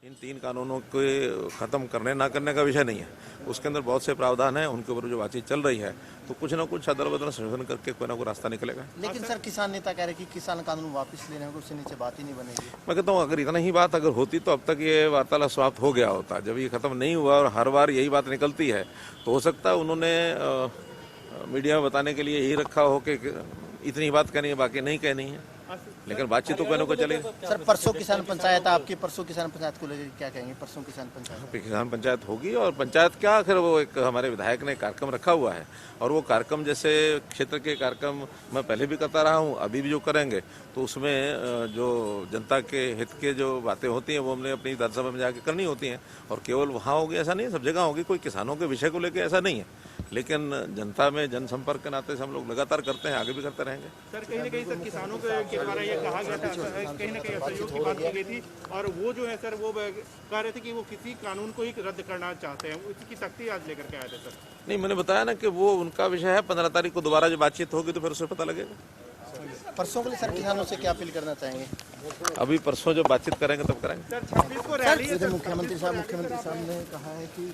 इन 3 कानूनों को खत्म करने ना करने का विषय नहीं है, उसके अंदर बहुत से प्रावधान हैं, उनके ऊपर जो बातचीत चल रही है तो कुछ ना कुछ अदल बदल संशोधन करके कोई ना कोई रास्ता निकलेगा। लेकिन सर किसान नेता कह रहे कि किसान कानून वापस लेने को उससे नीचे बात ही नहीं बनेगी। मैं कहता हूँ अगर इतना ही बात अगर होती तो अब तक ये वार्तालाप समाप्त हो गया होता। जब ये खत्म नहीं हुआ और हर बार यही बात निकलती है तो हो सकता है उन्होंने मीडिया में बताने के लिए यही रखा हो कि इतनी बात कहनी है बाकी नहीं कहनी है, लेकिन बातचीत तो कहने को चलेगी। सर परसों किसान पंचायत आपकी परसों किसान पंचायत को लेकर क्या कहेंगे? परसों किसान पंचायत किसान पंचायत होगी और पंचायत क्या आखिर वो एक हमारे विधायक ने कार्यक्रम रखा हुआ है और वो कार्यक्रम जैसे क्षेत्र के कार्यक्रम मैं पहले भी करता रहा हूँ, अभी भी जो करेंगे तो उसमें जो जनता के हित के जो बातें होती हैं वो हमने अपनी विधानसभा में जाके करनी होती हैं और केवल वहाँ होगी ऐसा नहीं है, सब जगह होगी। कोई किसानों के विषय को लेकर ऐसा नहीं है, लेकिन जनता में जनसंपर्क के नाते से हम लोग लगातार करते हैं, आगे भी करते रहेंगे। सर कहीं ना कहीं सर किसानों के द्वारा ये कहा गया था, कहीं ना कहीं सहयोग की बात की गई थी और वो जो है सर वो कह रहे थे कि वो किसी कानून को ही रद्द करना चाहते हैं, उसकी सख्ती आज लेकर के आए थे सर। नहीं, मैंने बताया ना कि वो उनका विषय है, 15 तारीख को दोबारा जो बातचीत होगी तो फिर उससे पता लगेगा। परसों के लिए सर किसानों से क्या अपील करना चाहेंगे? अभी परसों जब बातचीत करेंगे तब करेंगे। सर 26 को रैली है। मुख्यमंत्री साहब ने कहा है कि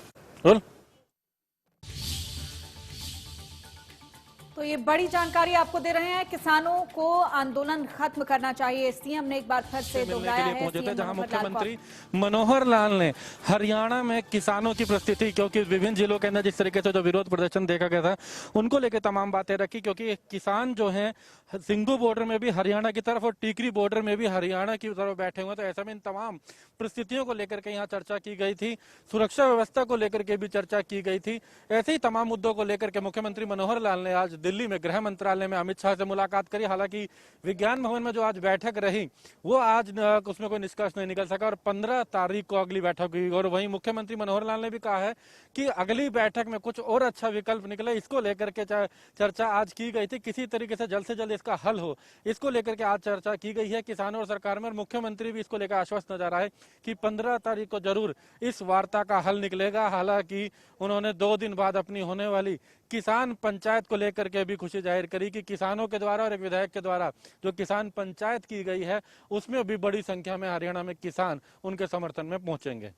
तो ये बड़ी जानकारी आपको दे रहे हैं, किसानों को आंदोलन खत्म करना चाहिए, सीएम ने एक बार फिर से दोहराया है। पहुंचे थे जहां मुख्यमंत्री मनोहर लाल ने हरियाणा में किसानों की परिस्थिति, क्योंकि विभिन्न जिलों के अंदर जिस तरीके से जो विरोध प्रदर्शन देखा गया था उनको लेकर तमाम बातें रखी, क्योंकि किसान जो हैं सिंघू बॉर्डर में भी हरियाणा की तरफ और टीकरी बॉर्डर में भी हरियाणा की तरफ बैठे हुए, तो ऐसे में इन तमाम परिस्थितियों को लेकर के यहाँ चर्चा की गई थी। सुरक्षा व्यवस्था को लेकर के भी चर्चा की गई थी। ऐसे ही तमाम मुद्दों को लेकर के मुख्यमंत्री मनोहर लाल ने आज दिल्ली में गृह मंत्रालय में अमित शाह से मुलाकात करी। हालांकि विज्ञान भवन में जो आज बैठक रही वो आज उसमें कोई निष्कर्ष नहीं निकल सका और 15 तारीख को अगली बैठक हुई। और वहीं मुख्यमंत्री मनोहर लाल ने भी कहा है कि अगली बैठक में कुछ और अच्छा विकल्प निकले, इसको लेकर के चर्चा आज की गई थी। किसी तरीके से जल्द इसका हल हो, इसको लेकर के आज चर्चा की गई है किसानों और सरकार में। और मुख्यमंत्री भी इसको लेकर आश्वस्त नजर आए कि 15 तारीख को जरूर इस वार्ता का हल निकलेगा। हालांकि उन्होंने 2 दिन बाद अपनी होने वाली किसान पंचायत को लेकर के भी खुशी जाहिर करी कि किसानों के द्वारा और एक विधायक के द्वारा जो किसान पंचायत की गई है उसमें भी बड़ी संख्या में हरियाणा में किसान उनके समर्थन में पहुंचेंगे।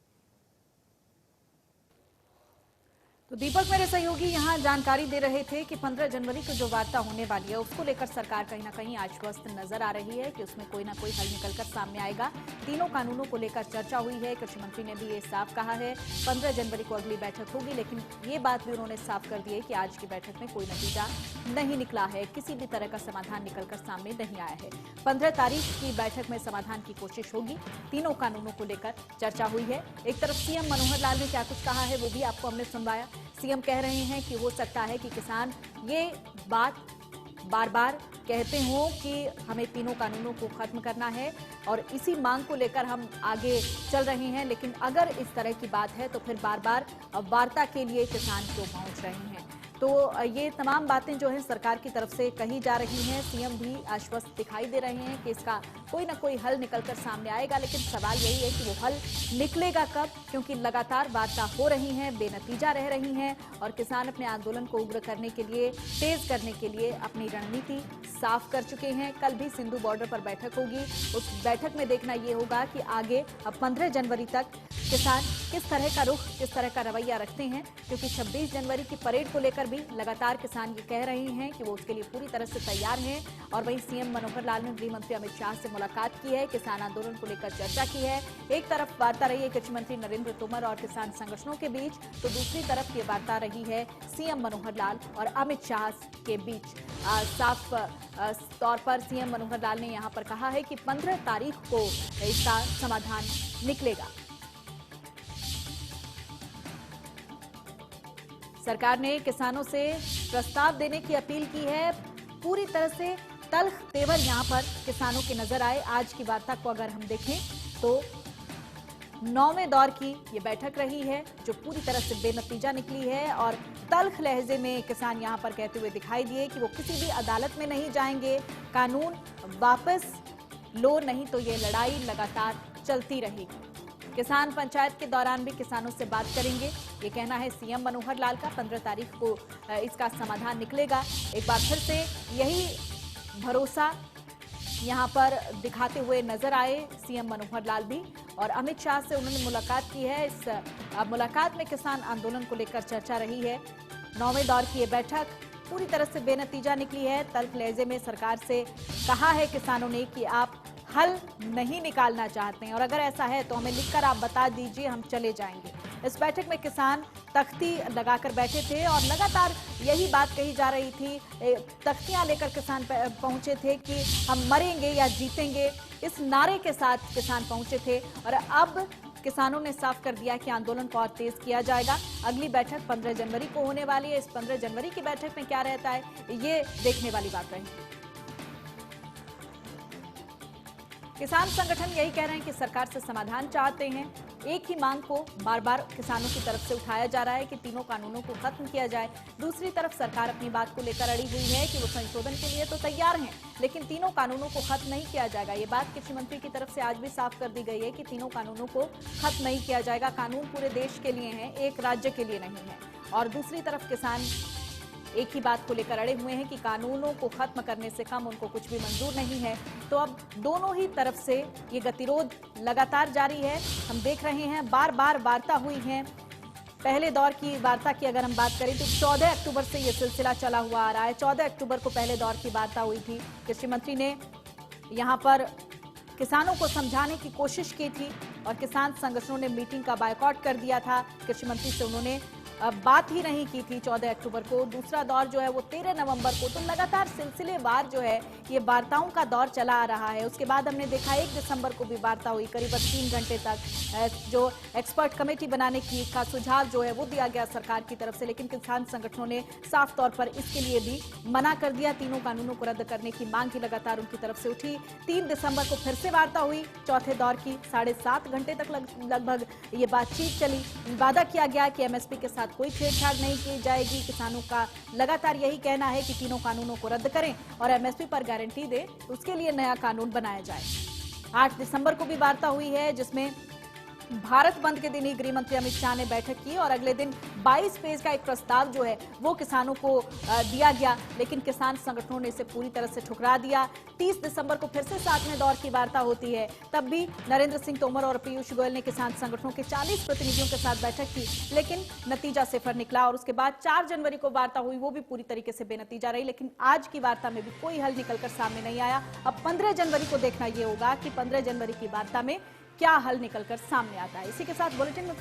तो दीपक मेरे सहयोगी यहाँ जानकारी दे रहे थे कि 15 जनवरी को जो वार्ता होने वाली है उसको लेकर सरकार कहीं ना कहीं आश्वस्त नजर आ रही है कि उसमें कोई ना कोई हल निकलकर सामने आएगा। तीनों कानूनों को लेकर चर्चा हुई है। कृषि मंत्री ने भी ये साफ कहा है 15 जनवरी को अगली बैठक होगी, लेकिन ये बात भी उन्होंने साफ कर दी है कि आज की बैठक में कोई नतीजा नहीं निकला है, किसी भी तरह का समाधान निकलकर सामने नहीं आया है। 15 तारीख की बैठक में समाधान की कोशिश होगी। तीनों कानूनों को लेकर चर्चा हुई है। एक तरफ सीएम मनोहर लाल ने क्या कुछ कहा है वो भी आपको हमने सुनवाया। सीएम कह रहे हैं कि हो सकता है कि किसान ये बात बार बार कहते हों कि हमें तीनों कानूनों को खत्म करना है और इसी मांग को लेकर हम आगे चल रहे हैं, लेकिन अगर इस तरह की बात है तो फिर बार बार वार्ता के लिए किसान क्यों पहुंच रहे हैं। तो ये तमाम बातें जो है सरकार की तरफ से कही जा रही हैं। सीएम भी आश्वस्त दिखाई दे रहे हैं कि इसका कोई ना कोई हल निकलकर सामने आएगा, लेकिन सवाल यही है कि वो हल निकलेगा कब, क्योंकि लगातार वार्ता हो रही हैं, बेनतीजा रह रही हैं और किसान अपने आंदोलन को उग्र करने के लिए, तेज करने के लिए अपनी रणनीति साफ कर चुके हैं। कल भी सिंधु बॉर्डर पर बैठक होगी। उस बैठक में देखना ये होगा कि आगे अब 15 जनवरी तक किसान किस तरह का रुख, किस तरह का रवैया रखते हैं, क्योंकि 26 जनवरी की परेड को लेकर भी लगातार किसान ये कह रहे हैं कि वो उसके लिए पूरी तरह से तैयार हैं। और वहीं सीएम मनोहर लाल ने गृह मंत्री अमित शाह से मुलाकात की है, किसान आंदोलन को लेकर चर्चा की है। एक तरफ वार्ता रही है कृषि मंत्री नरेंद्र तोमर और किसान संगठनों के बीच, तो दूसरी तरफ ये वार्ता रही है सीएम मनोहर लाल और अमित शाह के बीच। साफ तौर पर सीएम मनोहर लाल ने यहां पर कहा है कि 15 तारीख को इसका समाधान निकलेगा। सरकार ने किसानों से प्रस्ताव देने की अपील की है। पूरी तरह से तल्ख तेवर यहां पर किसानों के नजर आए। आज की वार्ता को अगर हम देखें तो 9वें दौर की ये बैठक रही है जो पूरी तरह से बेनतीजा निकली है और तल्ख लहजे में किसान यहां पर कहते हुए दिखाई दिए कि वो किसी भी अदालत में नहीं जाएंगे, कानून वापस लो, नहीं तो ये लड़ाई लगातार चलती रहेगी। किसान पंचायत के दौरान भी किसानों से बात करेंगे, ये कहना है सीएम मनोहर लाल का। 15 तारीख को इसका समाधान निकलेगा। एक बार फिर से यही भरोसा यहां पर दिखाते हुए नजर आए सीएम मनोहर लाल भी। और अमित शाह से उन्होंने मुलाकात की है। इस मुलाकात में किसान आंदोलन को लेकर चर्चा रही है। 9वें दौर की ये बैठक पूरी तरह से बेनतीजा निकली है। तल्ख लहजे में सरकार से कहा है किसानों ने कि आप हल नहीं निकालना चाहते हैं और अगर ऐसा है तो हमें लिखकर आप बता दीजिए, हम चले जाएंगे। इस बैठक में किसान तख्ती लगाकर बैठे थे और लगातार यही बात कही जा रही थी। तख्तियां लेकर किसान पहुंचे थे कि हम मरेंगे या जीतेंगे, इस नारे के साथ किसान पहुंचे थे और अब किसानों ने साफ कर दिया कि आंदोलन को और तेज किया जाएगा। अगली बैठक 15 जनवरी को होने वाली है। इस 15 जनवरी की बैठक में क्या रहता है, ये देखने वाली बात रहेगी। किसान संगठन यही कह रहे हैं कि सरकार से समाधान चाहते हैं। एक ही मांग को बार बार किसानों की तरफ से उठाया जा रहा है कि तीनों कानूनों को खत्म किया जाए। दूसरी तरफ सरकार अपनी बात को लेकर अड़ी हुई है कि वो संशोधन के लिए तो तैयार हैं, लेकिन तीनों कानूनों को खत्म नहीं किया जाएगा। ये बात कृषि मंत्री की तरफ से आज भी साफ कर दी गई है कि तीनों कानूनों को खत्म नहीं किया जाएगा। कानून पूरे देश के लिए हैं, एक राज्य के लिए नहीं है। और दूसरी तरफ किसान एक ही बात को लेकर अड़े हुए हैं कि कानूनों को खत्म करने से कम उनको कुछ भी मंजूर नहीं है। तो अब दोनों ही तरफ से ये गतिरोध लगातार जारी है। हम देख रहे हैं बार बार वार्ता हुई है। पहले दौर की वार्ता की अगर हम बात करें तो 14 अक्टूबर से ये सिलसिला चला हुआ आ रहा है। 14 अक्टूबर को पहले दौर की वार्ता हुई थी। कृषि मंत्री ने यहाँ पर किसानों को समझाने की कोशिश की थी और किसान संगठनों ने मीटिंग का बायकॉट कर दिया था। कृषि मंत्री से उन्होंने बात ही नहीं की थी 14 अक्टूबर को। दूसरा दौर जो है वो 13 नवंबर को। तो लगातार सिलसिलेवार जो है ये वार्ताओं का दौर चला आ रहा है। उसके बाद हमने देखा 1 दिसंबर को भी वार्ता हुई करीब 3 घंटे तक। जो एक्सपर्ट कमेटी बनाने की का सुझाव जो है वो दिया गया सरकार की तरफ से, लेकिन किसान संगठनों ने साफ तौर पर इसके लिए भी मना कर दिया। तीनों कानूनों को रद्द करने की मांग ही लगातार उनकी तरफ से उठी। 3 दिसंबर को फिर से वार्ता हुई चौथे दौर की। 7.5 घंटे तक लगभग ये बातचीत चली। वादा किया गया कि एमएसपी के साथ कोई छेड़छाड़ नहीं की जाएगी। किसानों का लगातार यही कहना है कि तीनों कानूनों को रद्द करें और एमएसपी पर गारंटी दे, उसके लिए नया कानून बनाया जाए। 8 दिसंबर को भी वार्ता हुई है जिसमें भारत बंद के दिन ही गृह मंत्री अमित शाह ने बैठक की और अगले दिन 22 पेज का एक प्रस्ताव जो है वो किसानों को दिया गया, लेकिन किसान संगठनों ने इसे पूरी तरह से ठुकरा दिया। 30 दिसंबर को फिर से 7वें दौर की वार्ता होती है। तब भी नरेंद्र सिंह तोमर और पीयूष गोयल ने किसान संगठनों के 40 प्रतिनिधियों के साथ बैठक की, लेकिन नतीजा सिफर निकला। और उसके बाद 4 जनवरी को वार्ता हुई, वो भी पूरी तरीके से बेनतीजा रही। लेकिन आज की वार्ता में भी कोई हल निकलकर सामने नहीं आया। अब 15 जनवरी को देखना ये होगा कि 15 जनवरी की वार्ता में क्या हल निकलकर सामने आता है। इसी के साथ बुलेटिन में